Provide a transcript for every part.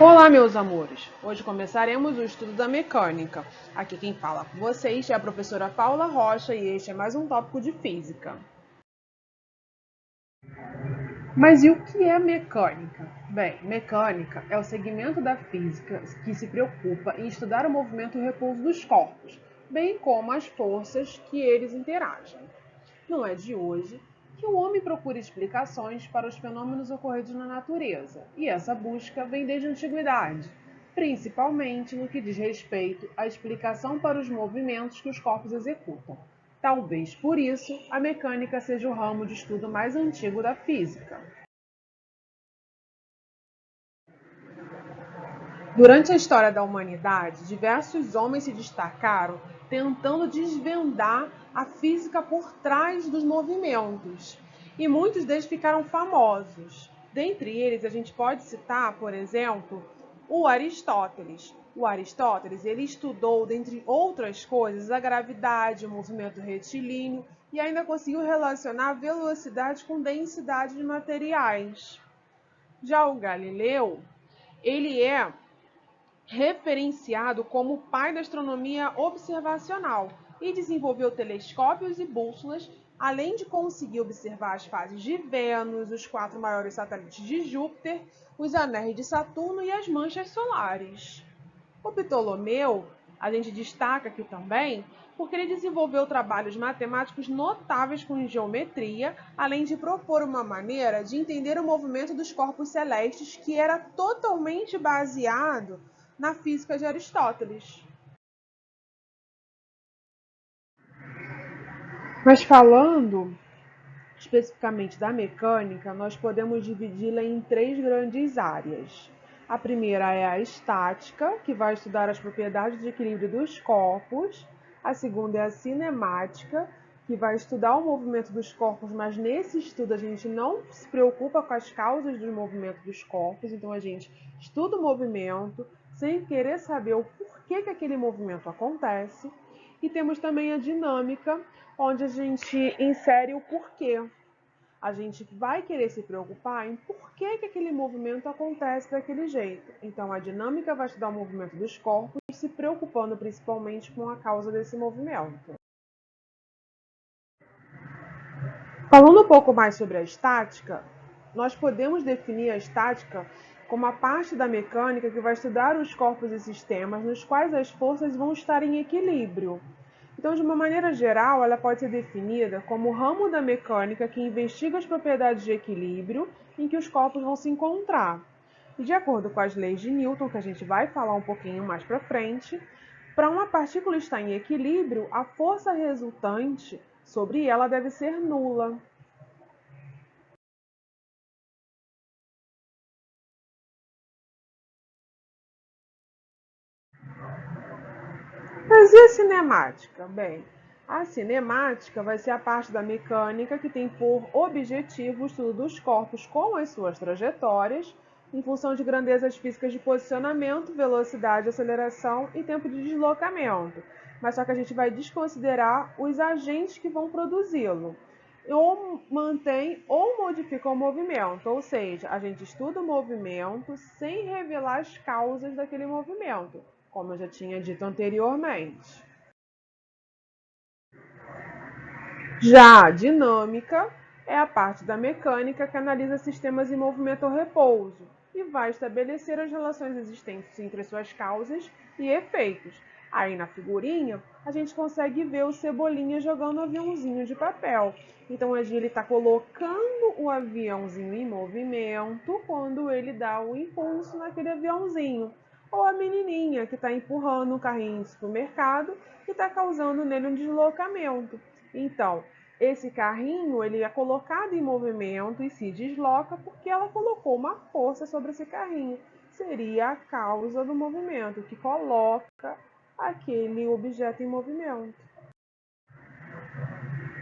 Olá, meus amores! Hoje começaremos o estudo da mecânica. Aqui quem fala com vocês é a professora Paula Rocha e este é mais um tópico de física. Mas e o que é mecânica? Bem, mecânica é o segmento da física que se preocupa em estudar o movimento e o repouso dos corpos, bem como as forças que eles interagem. Não é de hoje que o homem procura explicações para os fenômenos ocorridos na natureza, e essa busca vem desde a antiguidade, principalmente no que diz respeito à explicação para os movimentos que os corpos executam. Talvez por isso a mecânica seja o ramo de estudo mais antigo da física. Durante a história da humanidade, diversos homens se destacaram tentando desvendar a física por trás dos movimentos, e muitos deles ficaram famosos. Dentre eles, a gente pode citar, por exemplo, o Aristóteles. O Aristóteles, ele estudou, dentre outras coisas, a gravidade, o movimento retilíneo e ainda conseguiu relacionar velocidade com densidade de materiais. Já o Galileu, ele é referenciado como o pai da astronomia observacional e desenvolveu telescópios e bússolas, além de conseguir observar as fases de Vênus, os 4 maiores satélites de Júpiter, os anéis de Saturno e as manchas solares. O Ptolomeu, a gente destaca aqui também, porque ele desenvolveu trabalhos matemáticos notáveis com geometria, além de propor uma maneira de entender o movimento dos corpos celestes que era totalmente baseado na física de Aristóteles. Mas falando especificamente da mecânica, nós podemos dividi-la em 3 grandes áreas. A primeira é a estática, que vai estudar as propriedades de equilíbrio dos corpos. A segunda é a cinemática, que vai estudar o movimento dos corpos, mas nesse estudo a gente não se preocupa com as causas do movimento dos corpos, então a gente estuda o movimento sem querer saber o porquê que aquele movimento acontece. E temos também a dinâmica, onde a gente insere o porquê. A gente vai querer se preocupar em por que aquele movimento acontece daquele jeito. Então, a dinâmica vai estudar o movimento dos corpos, se preocupando principalmente com a causa desse movimento. Falando um pouco mais sobre a estática, nós podemos definir a estática como a parte da mecânica que vai estudar os corpos e sistemas nos quais as forças vão estar em equilíbrio. Então, de uma maneira geral, ela pode ser definida como o ramo da mecânica que investiga as propriedades de equilíbrio em que os corpos vão se encontrar. E de acordo com as leis de Newton, que a gente vai falar um pouquinho mais para frente, para uma partícula estar em equilíbrio, a força resultante sobre ela deve ser nula. Mas e a cinemática? Bem, a cinemática vai ser a parte da mecânica que tem por objetivo o estudo dos corpos com as suas trajetórias, em função de grandezas físicas de posicionamento, velocidade, aceleração e tempo de deslocamento. Mas só que a gente vai desconsiderar os agentes que vão produzi-lo. Ou mantém ou modifica o movimento, ou seja, a gente estuda o movimento sem revelar as causas daquele movimento, como eu já tinha dito anteriormente. Já a dinâmica é a parte da mecânica que analisa sistemas em movimento ou repouso e vai estabelecer as relações existentes entre suas causas e efeitos. Aí na figurinha, a gente consegue ver o Cebolinha jogando um aviãozinho de papel. Então, ele está colocando o aviãozinho em movimento quando ele dá o impulso naquele aviãozinho. Ou a menininha que está empurrando o carrinho de supermercado e está causando nele um deslocamento. Então, esse carrinho ele é colocado em movimento e se desloca porque ela colocou uma força sobre esse carrinho. Seria a causa do movimento, que coloca aquele objeto em movimento.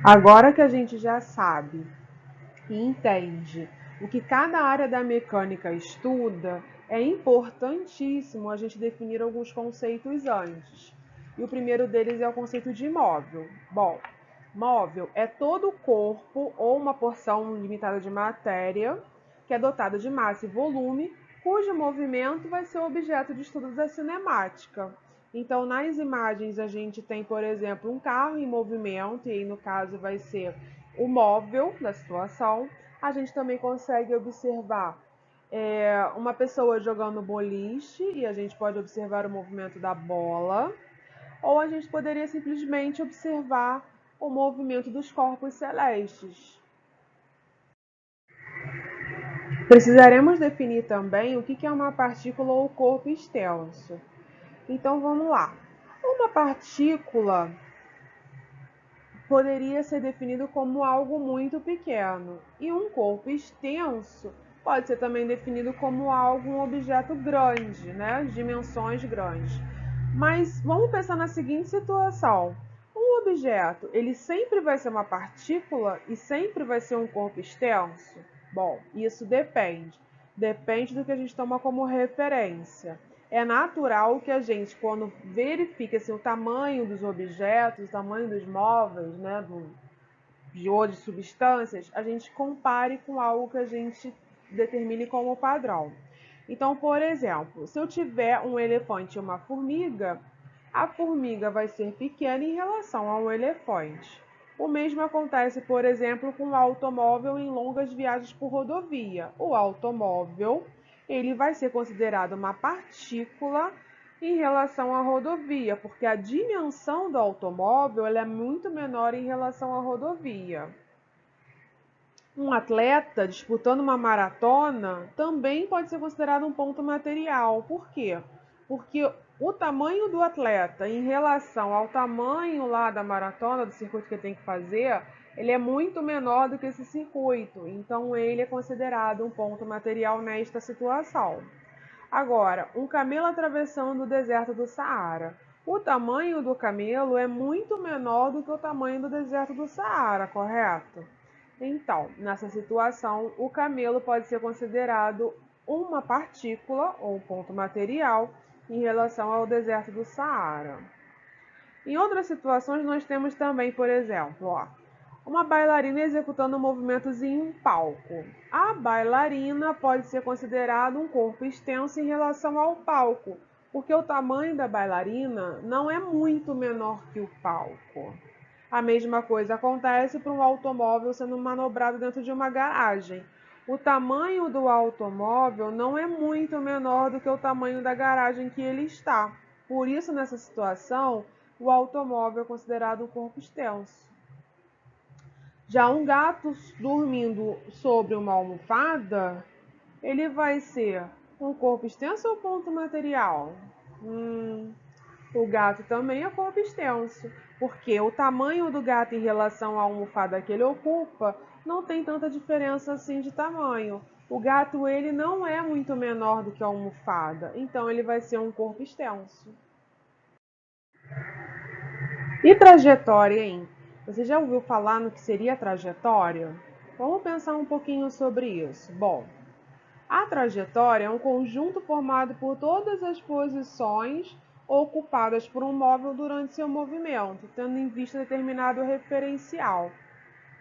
Agora que a gente já sabe e entende o que cada área da mecânica estuda, é importantíssimo a gente definir alguns conceitos antes. E o primeiro deles é o conceito de móvel. Bom, móvel é todo o corpo ou uma porção limitada de matéria que é dotado de massa e volume cujo movimento vai ser o objeto de estudo da cinemática. Então, nas imagens, a gente tem, por exemplo, um carro em movimento, e aí, no caso, vai ser o móvel da situação. A gente também consegue observar uma pessoa jogando boliche, e a gente pode observar o movimento da bola, ou a gente poderia simplesmente observar o movimento dos corpos celestes. Precisaremos definir também o que é uma partícula ou corpo extenso. Então vamos lá. Uma partícula poderia ser definido como algo muito pequeno, e um corpo extenso pode ser também definido como algo, um objeto grande, né? Dimensões grandes. Mas vamos pensar na seguinte situação. Um objeto, ele sempre vai ser uma partícula e sempre vai ser um corpo extenso? Bom, isso depende. Depende do que a gente toma como referência. É natural que a gente, quando verifica assim, o tamanho dos objetos, o tamanho dos móveis, né, de substâncias, a gente compare com algo que a gente determine como padrão. Então, por exemplo, se eu tiver um elefante e uma formiga, a formiga vai ser pequena em relação ao elefante. O mesmo acontece, por exemplo, com o automóvel em longas viagens por rodovia. O automóvel, ele vai ser considerado uma partícula em relação à rodovia, porque a dimensão do automóvel ela é muito menor em relação à rodovia. Um atleta disputando uma maratona também pode ser considerado um ponto material. Por quê? Porque o tamanho do atleta em relação ao tamanho lá da maratona, do circuito que ele tem que fazer, ele é muito menor do que esse circuito. Então, ele é considerado um ponto material nesta situação. Agora, um camelo atravessando o deserto do Saara. O tamanho do camelo é muito menor do que o tamanho do deserto do Saara, correto? Então, nessa situação, o camelo pode ser considerado uma partícula ou ponto material em relação ao deserto do Saara. Em outras situações, nós temos também, por exemplo, uma bailarina executando movimentos em um palco. A bailarina pode ser considerada um corpo extenso em relação ao palco, porque o tamanho da bailarina não é muito menor que o palco. A mesma coisa acontece para um automóvel sendo manobrado dentro de uma garagem. O tamanho do automóvel não é muito menor do que o tamanho da garagem que ele está. Por isso, nessa situação, o automóvel é considerado um corpo extenso. Já um gato dormindo sobre uma almofada, ele vai ser um corpo extenso ou ponto material? O gato também é corpo extenso, porque o tamanho do gato em relação à almofada que ele ocupa não tem tanta diferença assim de tamanho. O gato ele não é muito menor do que a almofada, então ele vai ser um corpo extenso. E trajetória, hein? Você já ouviu falar no que seria trajetória? Vamos pensar um pouquinho sobre isso. Bom, a trajetória é um conjunto formado por todas as posições ocupadas por um móvel durante seu movimento, tendo em vista determinado referencial.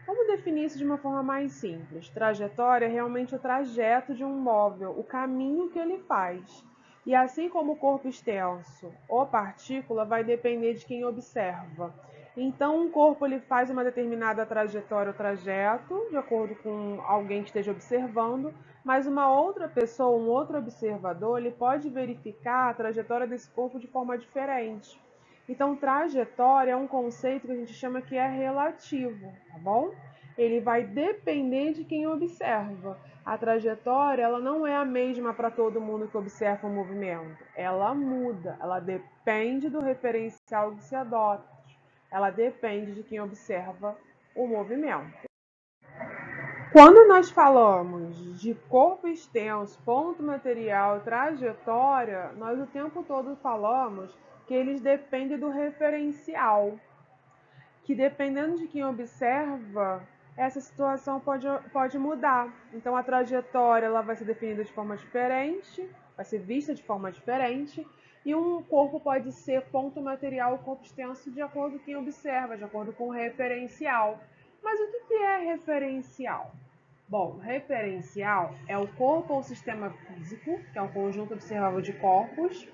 Vamos definir isso de uma forma mais simples. Trajetória é realmente o trajeto de um móvel, o caminho que ele faz. E assim como o corpo extenso ou partícula vai depender de quem observa. Então, um corpo ele faz uma determinada trajetória ou trajeto, de acordo com alguém que esteja observando, mas uma outra pessoa, um outro observador, ele pode verificar a trajetória desse corpo de forma diferente. Então, trajetória é um conceito que a gente chama que é relativo, tá bom? Ele vai depender de quem observa. A trajetória, ela não é a mesma para todo mundo que observa o movimento. Ela muda, ela depende do referencial que se adota. Ela depende de quem observa o movimento. Quando nós falamos de corpo extenso, ponto material, trajetória, nós o tempo todo falamos que eles dependem do referencial, que dependendo de quem observa, essa situação pode mudar. Então, a trajetória ela vai ser definida de forma diferente, vai ser vista de forma diferente, e um corpo pode ser ponto material ou corpo extenso de acordo com quem observa, de acordo com o referencial. Mas o que é referencial? Bom, referencial é o corpo ou sistema físico, que é um conjunto observável de corpos,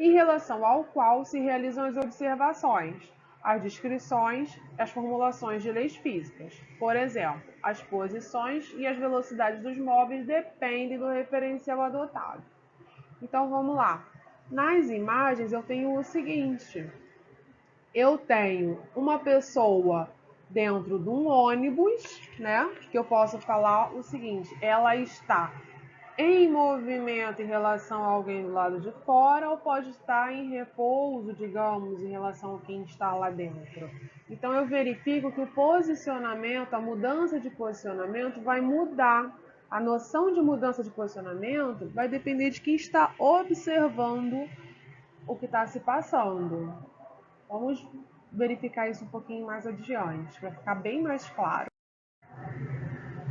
em relação ao qual se realizam as observações, as descrições, as formulações de leis físicas. Por exemplo, as posições e as velocidades dos móveis dependem do referencial adotado. Então vamos lá. Nas imagens eu tenho o seguinte: eu tenho uma pessoa dentro de um ônibus, né? Que eu posso falar o seguinte: ela está em movimento em relação a alguém do lado de fora, ou pode estar em repouso, digamos, em relação a quem está lá dentro. Então eu verifico que o posicionamento, a mudança de posicionamento vai mudar. A noção de mudança de posicionamento vai depender de quem está observando o que está se passando. Vamos verificar isso um pouquinho mais adiante, vai ficar bem mais claro.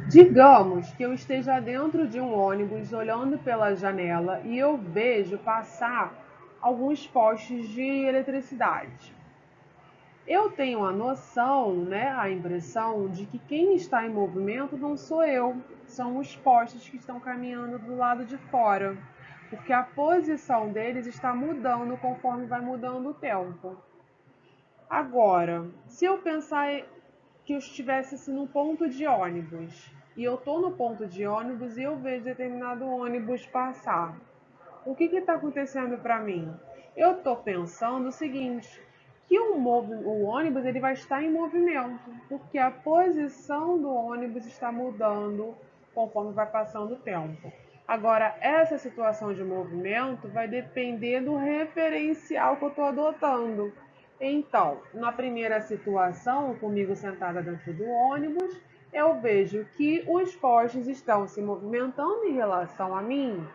Digamos que eu esteja dentro de um ônibus olhando pela janela e eu vejo passar alguns postes de eletricidade. Eu tenho a noção, né, a impressão de que quem está em movimento não sou eu, são os postes que estão caminhando do lado de fora, porque a posição deles está mudando conforme vai mudando o tempo. Agora, se eu pensar que eu estivesse assim, num ponto de ônibus, e eu estou no ponto de ônibus e eu vejo determinado ônibus passar, o que está acontecendo para mim? Eu estou pensando o seguinte, que o ônibus ele vai estar em movimento, porque a posição do ônibus está mudando conforme vai passando o tempo. Agora, essa situação de movimento vai depender do referencial que eu estou adotando. Então, na primeira situação, comigo sentada dentro do ônibus, eu vejo que os postes estão se movimentando em relação a mim.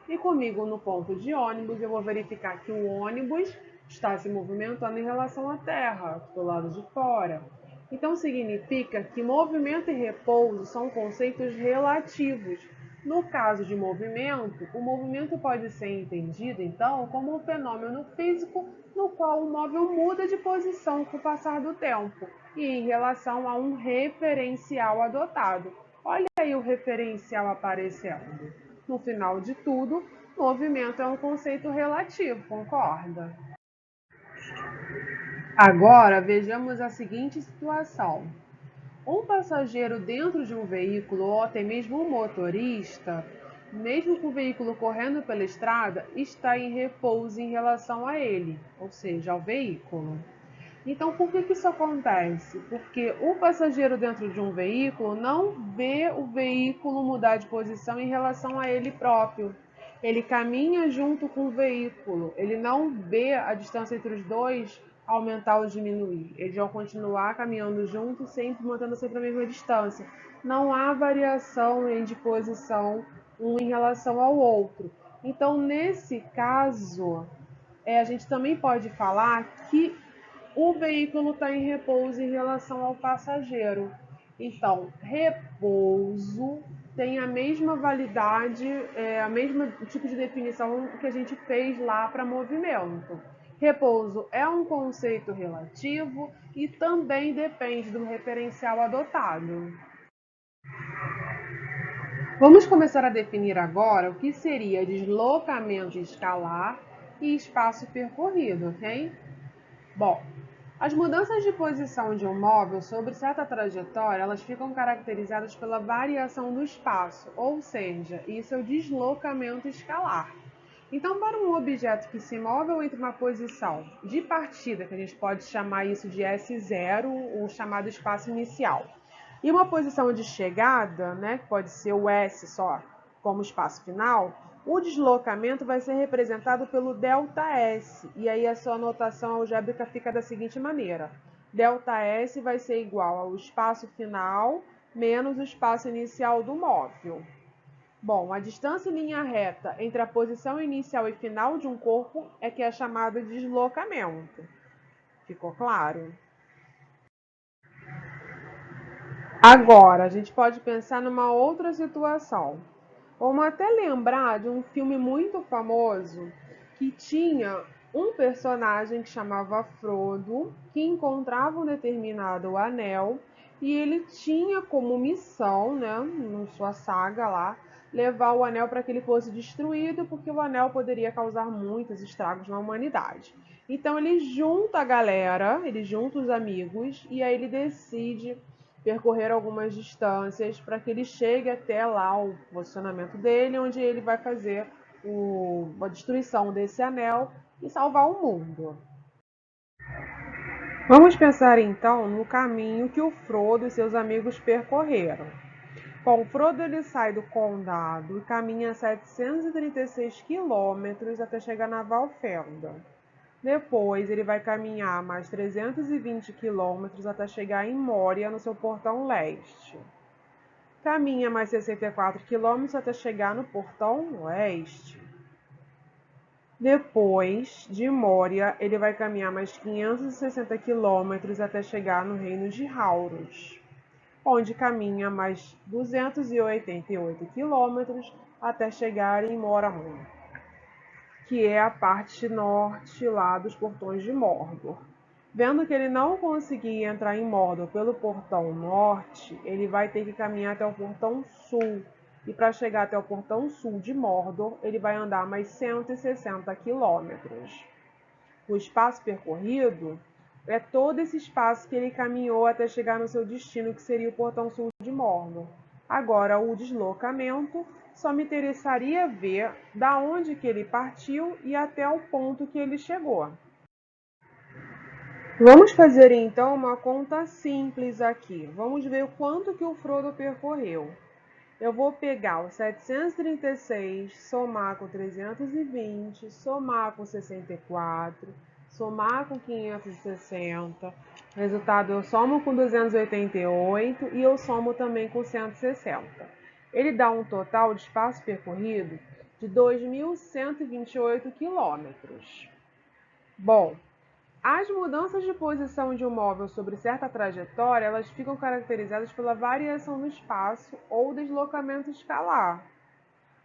E comigo no ponto de ônibus, eu vou verificar que o ônibus está se movimentando em relação à terra, do lado de fora. Então, significa que movimento e repouso são conceitos relativos. No caso de movimento, o movimento pode ser entendido, então, como um fenômeno físico no qual o móvel muda de posição com o passar do tempo e em relação a um referencial adotado. Olha aí o referencial aparecendo. No final de tudo, movimento é um conceito relativo, concorda? Agora vejamos a seguinte situação. Um passageiro dentro de um veículo ou até mesmo um motorista, mesmo com o veículo correndo pela estrada, está em repouso em relação a ele, ou seja, ao veículo. Então, por que isso acontece? Porque o passageiro dentro de um veículo não vê o veículo mudar de posição em relação a ele próprio. Ele caminha junto com o veículo, ele não vê a distância entre os dois aumentar ou diminuir. Eles vão continuar caminhando juntos, sempre mantendo sempre a mesma distância. Não há variação de posição um em relação ao outro. Então, nesse caso, a gente também pode falar que o veículo está em repouso em relação ao passageiro. Então, repouso tem a mesma validade, a mesma tipo de definição que a gente fez lá para movimento. Repouso é um conceito relativo e também depende do referencial adotado. Vamos começar a definir agora o que seria deslocamento escalar e espaço percorrido, ok? Bom, as mudanças de posição de um móvel sobre certa trajetória, elas ficam caracterizadas pela variação do espaço, ou seja, isso é o deslocamento escalar. Então, para um objeto que se move entre uma posição de partida, que a gente pode chamar isso de S0, o chamado espaço inicial, e uma posição de chegada, né, que pode ser o S só como espaço final, o deslocamento vai ser representado pelo ΔS, e aí a sua notação algébrica fica da seguinte maneira. ΔS vai ser igual ao espaço final menos o espaço inicial do móvel. Bom, a distância em linha reta entre a posição inicial e final de um corpo é que é chamada de deslocamento. Ficou claro? Agora, a gente pode pensar numa outra situação. Vamos até lembrar de um filme muito famoso que tinha um personagem que chamava Frodo, que encontrava um determinado anel E ele tinha como missão, né, na sua saga lá, levar o anel para que ele fosse destruído, porque o anel poderia causar muitos estragos na humanidade. Então ele junta a galera, ele junta os amigos, e aí ele decide percorrer algumas distâncias para que ele chegue até lá o posicionamento dele, onde ele vai fazer a destruição desse anel e salvar o mundo. Vamos pensar então no caminho que o Frodo e seus amigos percorreram. Bom, o Frodo ele sai do condado e caminha 736 quilômetros até chegar na Valfenda. Depois ele vai caminhar mais 320 quilômetros até chegar em Moria, no seu portão leste. Caminha mais 64 quilômetros até chegar no portão oeste. Depois de Moria, ele vai caminhar mais 560 quilômetros até chegar no reino de Hauros, onde caminha mais 288 quilômetros até chegar em Moramon, que é a parte norte lá dos portões de Mordor. Vendo que ele não conseguia entrar em Mordor pelo portão norte, ele vai ter que caminhar até o portão sul. E para chegar até o portão sul de Mordor, ele vai andar mais 160 quilômetros. O espaço percorrido é todo esse espaço que ele caminhou até chegar no seu destino, que seria o portão sul de Mordor. Agora, o deslocamento só me interessaria ver da onde que ele partiu e até o ponto que ele chegou. Vamos fazer então uma conta simples aqui. Vamos ver o quanto que o Frodo percorreu. Eu vou pegar os 736, somar com 320, somar com 64, somar com 560. Resultado, eu somo com 288 e eu somo também com 160. Ele dá um total de espaço percorrido de 2.128 quilômetros. Bom, as mudanças de posição de um móvel sobre certa trajetória, elas ficam caracterizadas pela variação no espaço ou deslocamento escalar.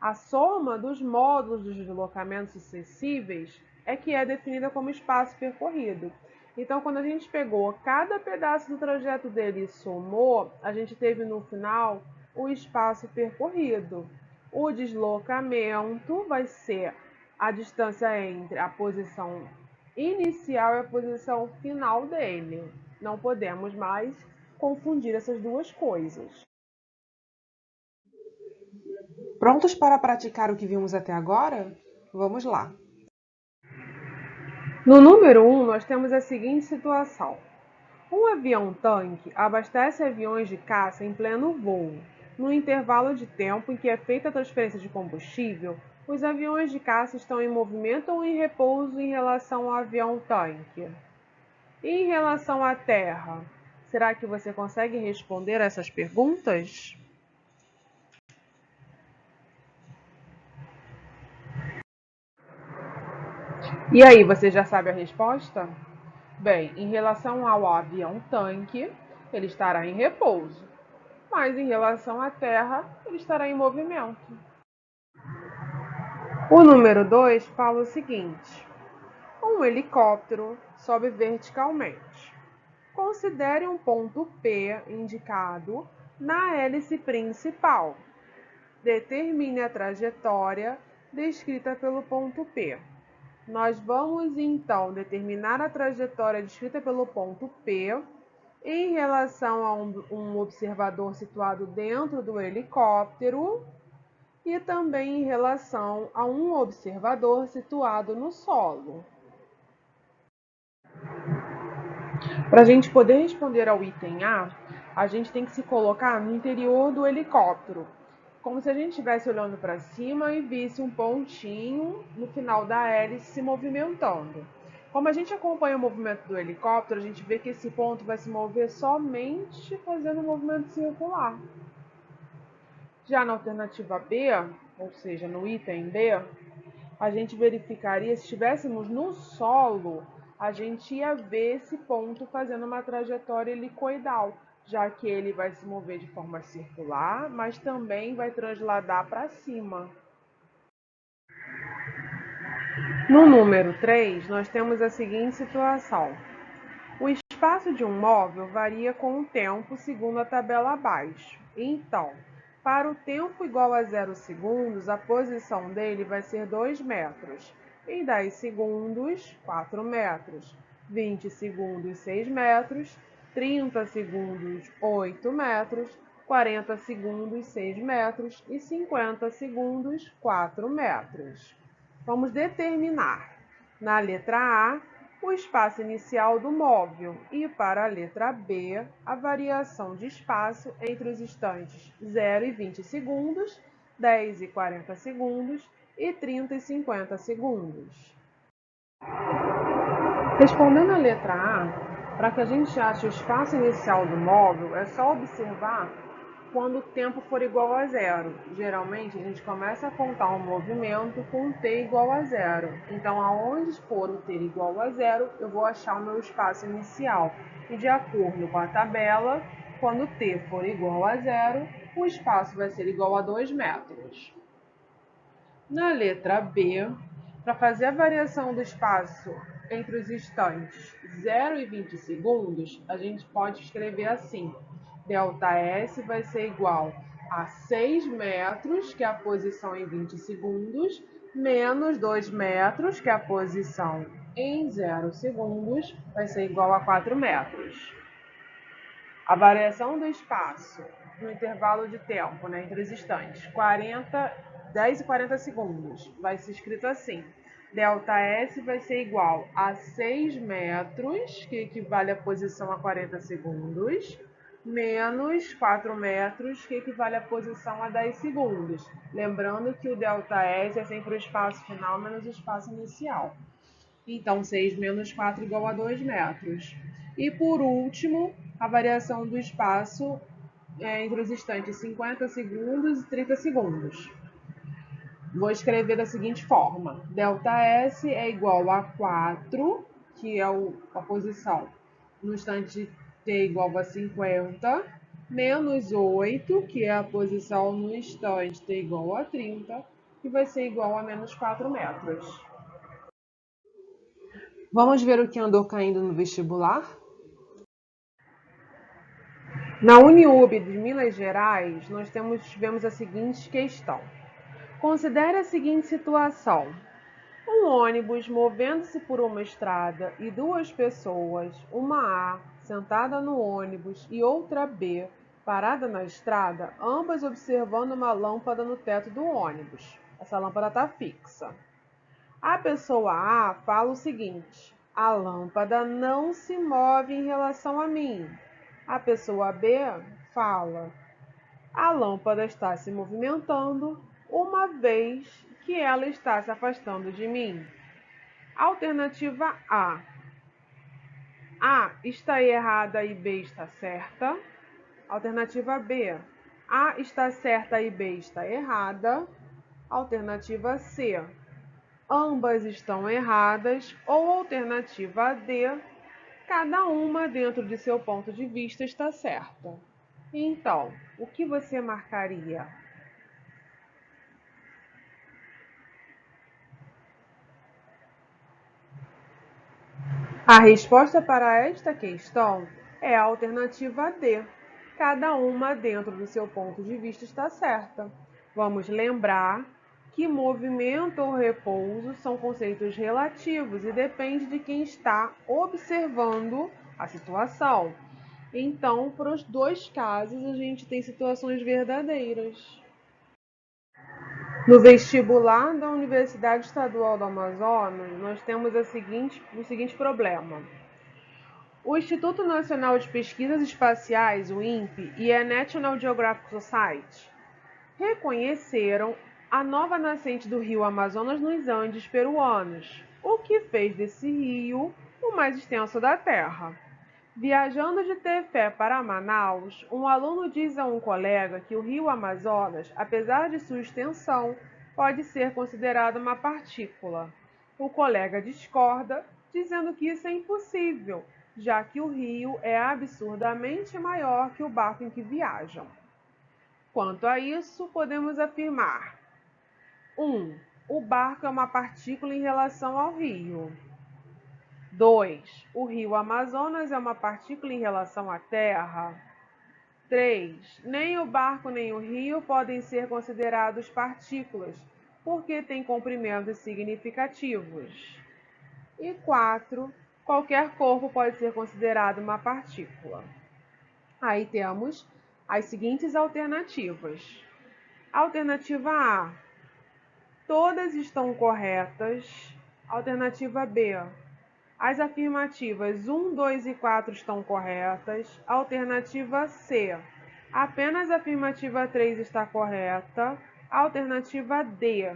A soma dos módulos dos deslocamentos sucessíveis é que é definida como espaço percorrido. Então, quando a gente pegou cada pedaço do trajeto dele e somou, a gente teve no final o espaço percorrido. O deslocamento vai ser a distância entre a posição inicial e a posição final dele. Não podemos mais confundir essas duas coisas. Prontos para praticar o que vimos até agora? Vamos lá. No número 1, nós temos a seguinte situação. Um avião-tanque abastece aviões de caça em pleno voo. No intervalo de tempo em que é feita a transferência de combustível, os aviões de caça estão em movimento ou em repouso em relação ao avião-tanque? E em relação à Terra, será que você consegue responder essas perguntas? E aí, você já sabe a resposta? Bem, em relação ao avião-tanque, ele estará em repouso, mas em relação à Terra, ele estará em movimento. O número 2 fala o seguinte: um helicóptero sobe verticalmente. Considere um ponto P indicado na hélice principal. Determine a trajetória descrita pelo ponto P. Nós vamos então determinar a trajetória descrita pelo ponto P em relação a um observador situado dentro do helicóptero e também em relação a um observador situado no solo. Para a gente poder responder ao item A gente tem que se colocar no interior do helicóptero, como se a gente estivesse olhando para cima e visse um pontinho no final da hélice se movimentando. Como a gente acompanha o movimento do helicóptero, a gente vê que esse ponto vai se mover somente fazendo um movimento circular. Já na alternativa B, ou seja, no item B, a gente verificaria, se estivéssemos no solo, a gente ia ver esse ponto fazendo uma trajetória helicoidal, já que ele vai se mover de forma circular, mas também vai transladar para cima. No número 3, nós temos a seguinte situação. O espaço de um móvel varia com o tempo segundo a tabela abaixo. Então, para o tempo igual a 0 segundos, a posição dele vai ser 2 metros. Em 10 segundos, 4 metros. 20 segundos, 6 metros. 30 segundos, 8 metros. 40 segundos, 6 metros. E 50 segundos, 4 metros. Vamos determinar, na letra A, o espaço inicial do móvel e, para a letra B, a variação de espaço entre os instantes 0 e 20 segundos, 10 e 40 segundos e 30 e 50 segundos. Respondendo a letra A, para que a gente ache o espaço inicial do móvel, é só observar quando o tempo for igual a 0. Geralmente, a gente começa a contar um movimento com t igual a 0. Então, aonde for o t igual a 0, eu vou achar o meu espaço inicial. E de acordo com a tabela, quando t for igual a 0, o espaço vai ser igual a 2 metros. Na letra B, para fazer a variação do espaço entre os instantes 0 e 20 segundos, a gente pode escrever assim: ΔS vai ser igual a 6 metros, que é a posição em 20 segundos, menos 2 metros, que é a posição em 0 segundos, vai ser igual a 4 metros. A variação do espaço no intervalo de tempo, entre os instantes, 10 e 40 segundos, vai ser escrito assim: ΔS vai ser igual a 6 metros, que equivale à posição a 40 segundos, menos 4 metros, que equivale à posição a 10 segundos. Lembrando que o ΔS é sempre o espaço final menos o espaço inicial. Então, 6 menos 4 igual a 2 metros. E, por último, a variação do espaço entre os instantes 50 segundos e 30 segundos. Vou escrever da seguinte forma: ΔS é igual a 4, que é a posição no instante t igual a 50, menos 8, que é a posição no instante t igual a 30, que vai ser igual a menos 4 metros. Vamos ver o que andou caindo no vestibular? Na Uniub de Minas Gerais, nós tivemos a seguinte questão. Considere a seguinte situação. Um ônibus movendo-se por uma estrada e duas pessoas, uma A sentada no ônibus e outra B parada na estrada, ambas observando uma lâmpada no teto do ônibus. Essa lâmpada está fixa. A pessoa A fala o seguinte: a lâmpada não se move em relação a mim. A pessoa B fala: a lâmpada está se movimentando uma vez que ela está se afastando de mim. Alternativa A. A está errada e B está certa. Alternativa B. A está certa e B está errada. Alternativa C. Ambas estão erradas, ou alternativa D, cada uma dentro de seu ponto de vista está certa. Então, o que você marcaria? A resposta para esta questão é a alternativa D. Cada uma dentro do seu ponto de vista está certa. Vamos lembrar que movimento ou repouso são conceitos relativos e depende de quem está observando a situação. Então, para os dois casos, a gente tem situações verdadeiras. No vestibular da Universidade Estadual do Amazonas, nós temos o seguinte problema. O Instituto Nacional de Pesquisas Espaciais, o INPE, e a National Geographic Society reconheceram a nova nascente do rio Amazonas nos Andes peruanos, o que fez desse rio o mais extenso da Terra. Viajando de Tefé para Manaus, um aluno diz a um colega que o rio Amazonas, apesar de sua extensão, pode ser considerado uma partícula. O colega discorda, dizendo que isso é impossível, já que o rio é absurdamente maior que o barco em que viajam. Quanto a isso, podemos afirmar: 1. O barco é uma partícula em relação ao rio. 2. O rio Amazonas é uma partícula em relação à Terra. 3. Nem o barco nem o rio podem ser considerados partículas, porque têm comprimentos significativos. E 4. Qualquer corpo pode ser considerado uma partícula. Aí temos as seguintes alternativas. Alternativa A. Todas estão corretas. Alternativa B. As afirmativas 1, 2 e 4 estão corretas. Alternativa C. Apenas a afirmativa 3 está correta. Alternativa D.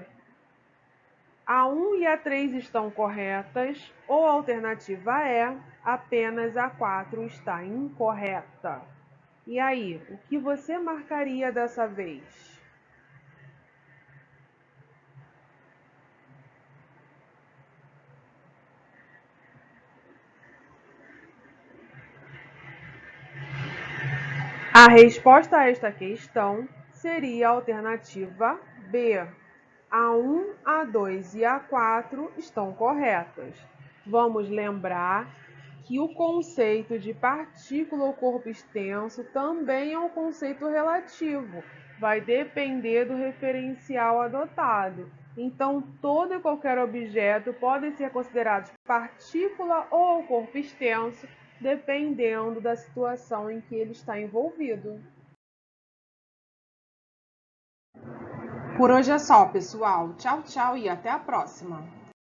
A 1 e a 3 estão corretas. Ou alternativa E. Apenas a 4 está incorreta. E aí, o que você marcaria dessa vez? A resposta a esta questão seria a alternativa B. A 1, a 2 e a 4 estão corretas. Vamos lembrar que o conceito de partícula ou corpo extenso também é um conceito relativo. Vai depender do referencial adotado. Então, todo e qualquer objeto podem ser considerados partícula ou corpo extenso, dependendo da situação em que ele está envolvido. Por hoje é só, pessoal. Tchau, tchau e até a próxima!